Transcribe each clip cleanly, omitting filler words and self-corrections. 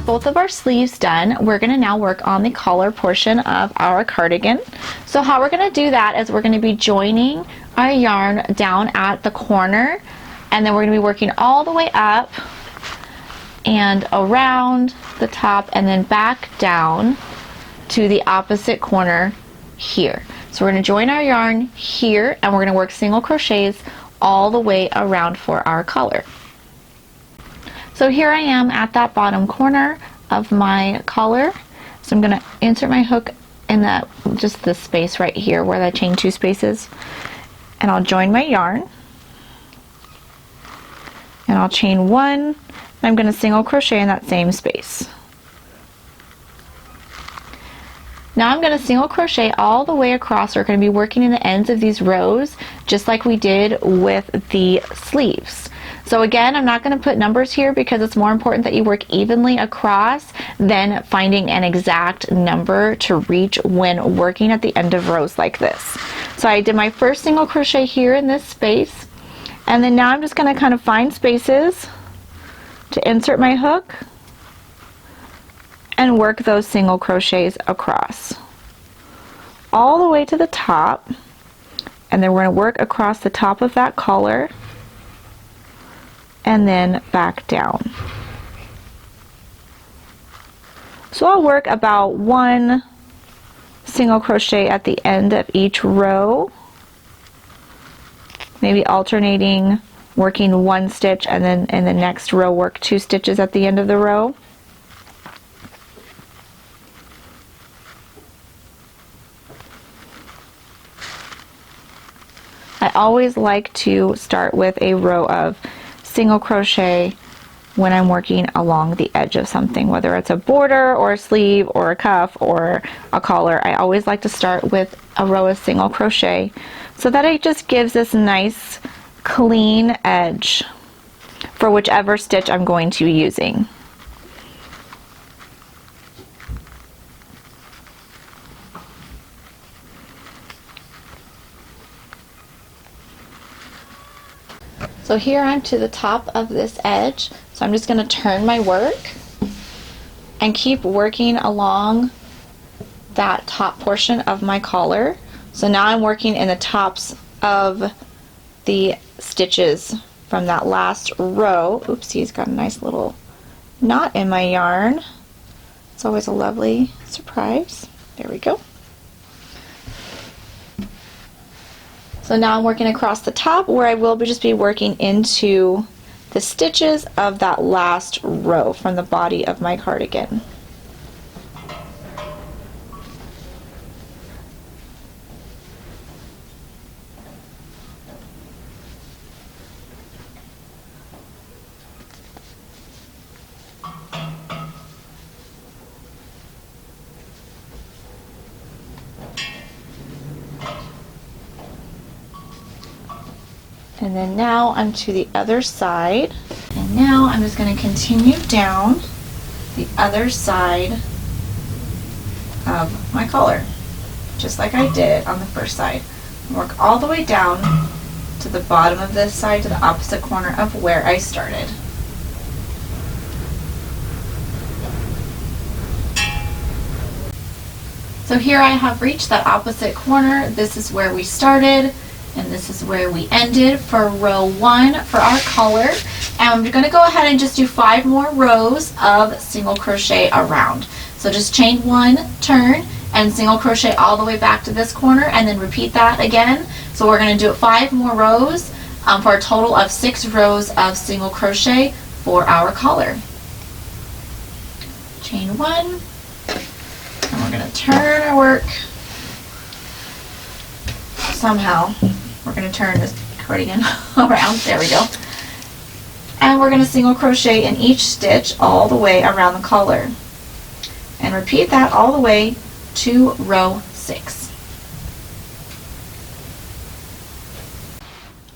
have both of our sleeves done, we're going to now work on the collar portion of our cardigan. So how we're going to do that is we're going to be joining our yarn down at the corner, and then we're going to be working all the way up and around the top and then back down to the opposite corner here. So we're going to join our yarn here, and we're going to work single crochets all the way around for our collar. So here I am at that bottom corner of my collar. So I'm going to insert my hook in that, just this space right here where that chain 2 spaces, and I'll join my yarn, and I'll chain 1, and I'm going to single crochet in that same space. Now I'm going to single crochet all the way across. We're going to be working in the ends of these rows just like we did with the sleeves. So again, I'm not going to put numbers here because it's more important that you work evenly across than finding an exact number to reach when working at the end of rows like this. So I did my first single crochet here in this space, and then now I'm just going to kind of find spaces to insert my hook and work those single crochets across all the way to the top, and then we're going to work across the top of that collar and then back down. So I'll work about 1 single crochet at the end of each row, maybe alternating working 1 stitch and then in the next row work 2 stitches at the end of the row. I always like to start with a row of single crochet when I'm working along the edge of something, whether it's a border or a sleeve or a cuff or a collar. I always like to start with a row of single crochet so that it just gives this nice clean edge for whichever stitch I'm going to be using. So here I'm to the top of this edge, so I'm just going to turn my work and keep working along that top portion of my collar. So now I'm working in the tops of the stitches from that last row. Oopsie, got a nice little knot in my yarn. It's always a lovely surprise. There we go. So now I'm working across the top where I will just be working into the stitches of that last row from the body of my cardigan. And then now I'm to the other side, and now I'm just going to continue down the other side of my collar, just like I did on the first side. Work all the way down to the bottom of this side to the opposite corner of where I started. So here I have reached that opposite corner. This is where we started, and this is where we ended for row 1 for our collar. And we're going to go ahead and just do 5 more rows of single crochet around. So just chain 1, turn, and single crochet all the way back to this corner, and then repeat that again. So we're going to do 5 more rows for a total of 6 rows of single crochet for our collar. Chain 1, and we're going to turn our work. Somehow we're going to turn this cardigan around. There we go. And we're going to single crochet in each stitch all the way around the collar, and repeat that all the way to row 6.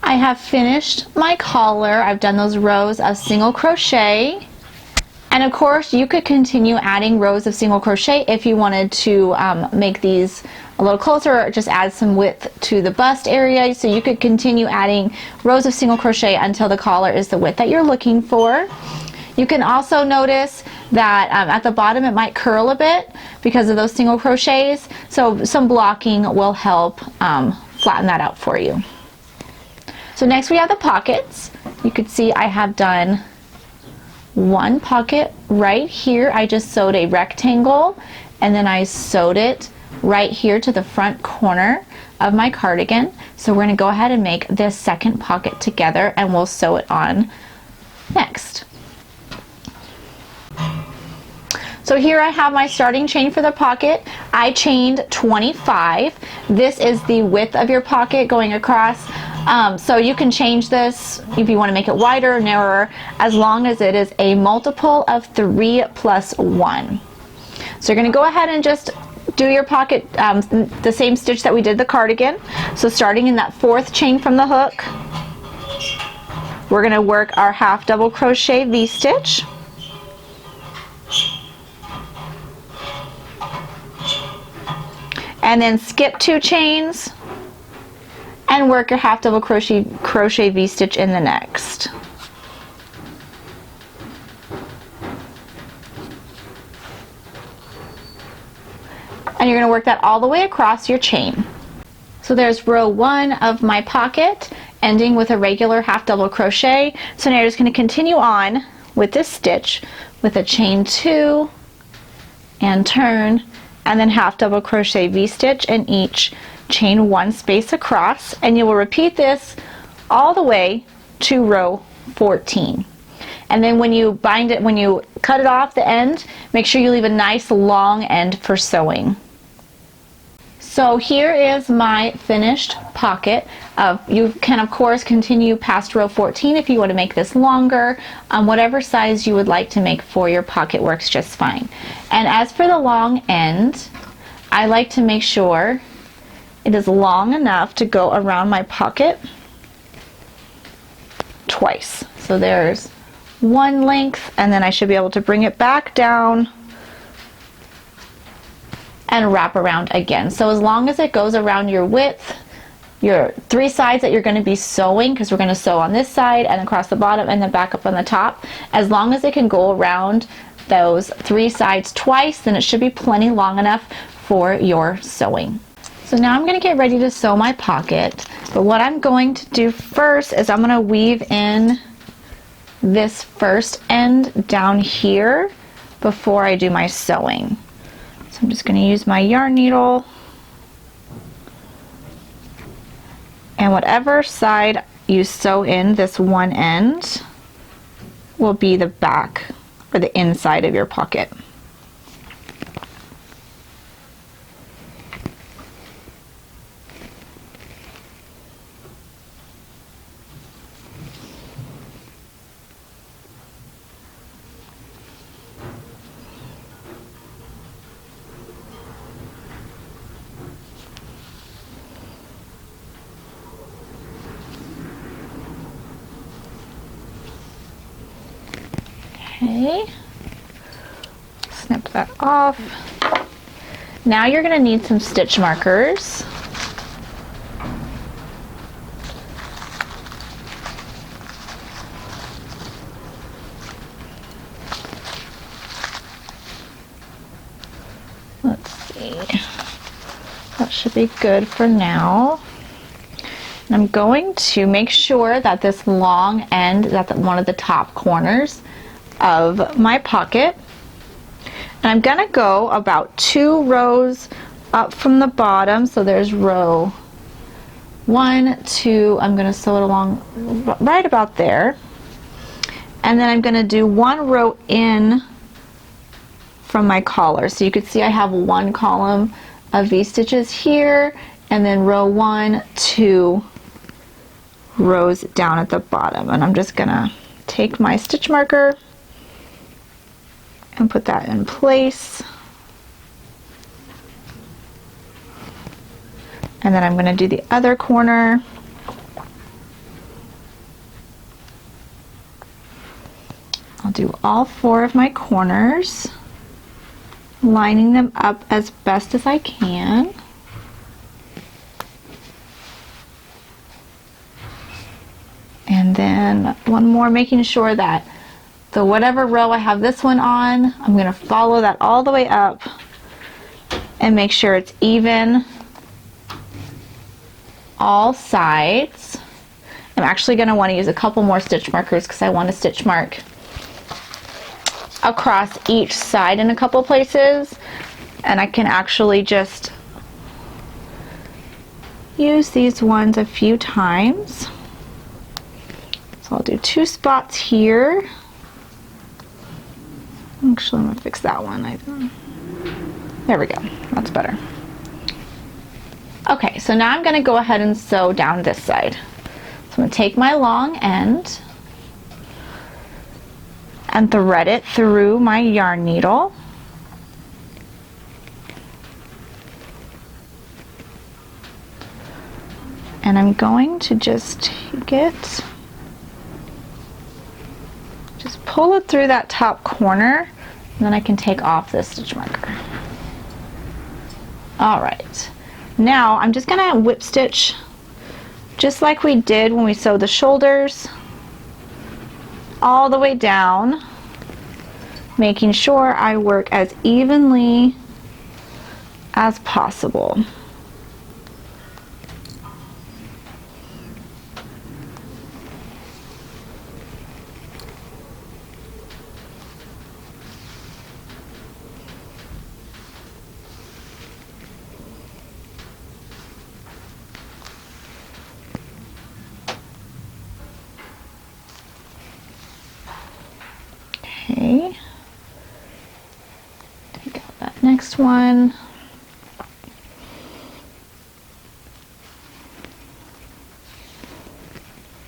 I have finished my collar. I've done those rows of single crochet, and of course you could continue adding rows of single crochet if you wanted to make these a little closer, or just add some width to the bust area. So you could continue adding rows of single crochet until the collar is the width that you're looking for. You can also notice that at the bottom it might curl a bit because of those single crochets, so some blocking will help flatten that out for you. So next we have the pockets. You can see I have done one pocket right here. I just sewed a rectangle and then I sewed it right here to the front corner of my cardigan. So we're going to go ahead and make this second pocket together and we'll sew it on next. So here I have my starting chain for the pocket. I chained 25. This is the width of your pocket going across. So you can change this if you want to make it wider or narrower, as long as it is a multiple of 3 plus 1. So you're going to go ahead and just do your pocket the same stitch that we did the cardigan. So starting in that 4th chain from the hook, we're going to work our half double crochet V-stitch. And then skip 2 chains and work your half double crochet V-stitch in the next. And you're going to work that all the way across your chain. So there's row 1 of my pocket, ending with a regular half double crochet. So now you're just going to continue on with this stitch with a chain 2 and turn, and then half double crochet V-stitch in each, chain 1 space across, and you will repeat this all the way to row 14. And then when you bind it, when you cut it off the end, make sure you leave a nice long end for sewing. So here is my finished pocket. You can of course continue past row 14 if you want to make this longer. Whatever size you would like to make for your pocket works just fine. And as for the long end, I like to make sure it is long enough to go around my pocket twice. So there's one length, and then I should be able to bring it back down and wrap around again. So as long as it goes around your width, your 3 sides that you're going to be sewing, because we're going to sew on this side and across the bottom and then back up on the top, as long as it can go around those 3 sides twice, then it should be plenty long enough for your sewing. So now I'm going to get ready to sew my pocket, but what I'm going to do first is I'm going to weave in this first end down here before I do my sewing. So I'm just going to use my yarn needle, and whatever side you sew in, this one end will be the back or the inside of your pocket. Okay, snip that off. Now you're going to need some stitch markers. Let's see, that should be good for now. And I'm going to make sure that this long end is at one of the top corners of my pocket, and I'm gonna go about 2 rows up from the bottom. So there's row 1, 2, I'm gonna sew it along right about there, and then I'm gonna do 1 row in from my collar. So you can see I have 1 column of V-stitches here, and then row 1, 2 rows down at the bottom, and I'm just gonna take my stitch marker and put that in place. And then I'm going to do the other corner. I'll do all 4 of my corners, lining them up as best as I can. And then one more, making sure that So whatever row I have this one on, I'm going to follow that all the way up and make sure it's even all sides. I'm actually going to want to use a couple more stitch markers because I want to stitch mark across each side in a couple places, and I can actually just use these ones a few times. So I'll do 2 spots here. Actually, I'm going to fix that one. There we go. That's better. Okay, so now I'm going to go ahead and sew down this side. So I'm going to take my long end and thread it through my yarn needle. And I'm going to just pull it through that top corner, and then I can take off this stitch marker. Alright, now I'm just going to whip stitch just like we did when we sewed the shoulders, all the way down, making sure I work as evenly as possible. Okay, take out that next one.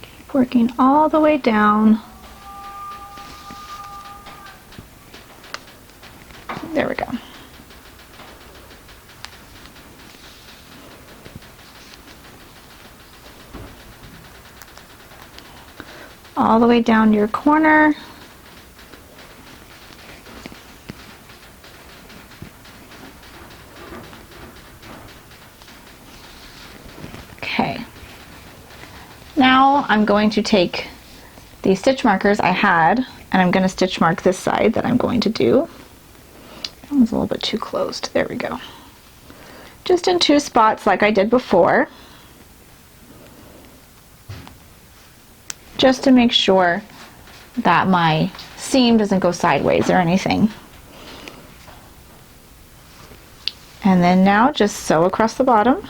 Keep working all the way down. There we go. All the way down your corner. Okay, now I'm going to take these stitch markers I had, and I'm going to stitch mark this side that I'm going to do. That one's a little bit too closed. There we go. Just in 2 spots like I did before, just to make sure that my seam doesn't go sideways or anything. And then now just sew across the bottom.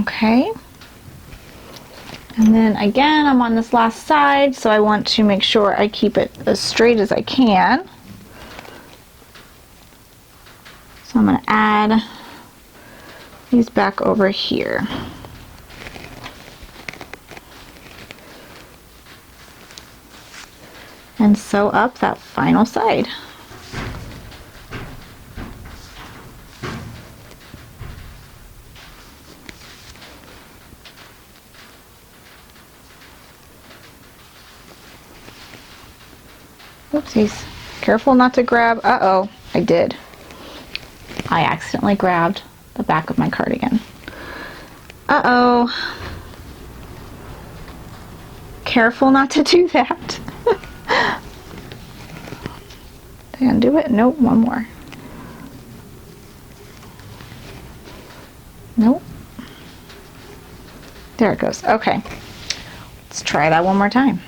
Okay, and then again I'm on this last side, so I want to make sure I keep it as straight as I can. So I'm going to add these back over here. And sew up that final side. Oopsies. Careful not to grab. Uh-oh, I did. I accidentally grabbed the back of my cardigan. Uh-oh. Careful not to do that. Did I undo it? Nope, one more. Nope. There it goes. Okay. Let's try that one more time.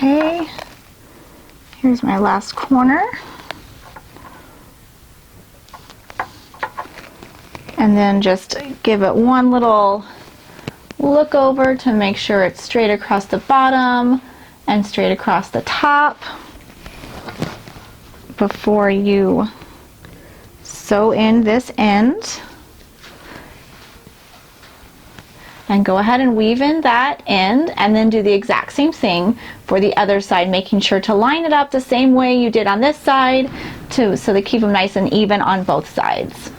Okay, here's my last corner. And then just give it one little look over to make sure it's straight across the bottom and straight across the top before you sew in this end. And go ahead and weave in that end and then do the exact same thing for the other side, making sure to line it up the same way you did on this side so they keep them nice and even on both sides.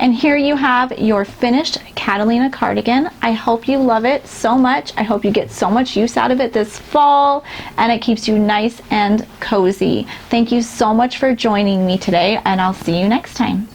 And here you have your finished Catalina cardigan. I hope you love it so much. I hope you get so much use out of it this fall, and it keeps you nice and cozy. Thank you so much for joining me today, and I'll see you next time.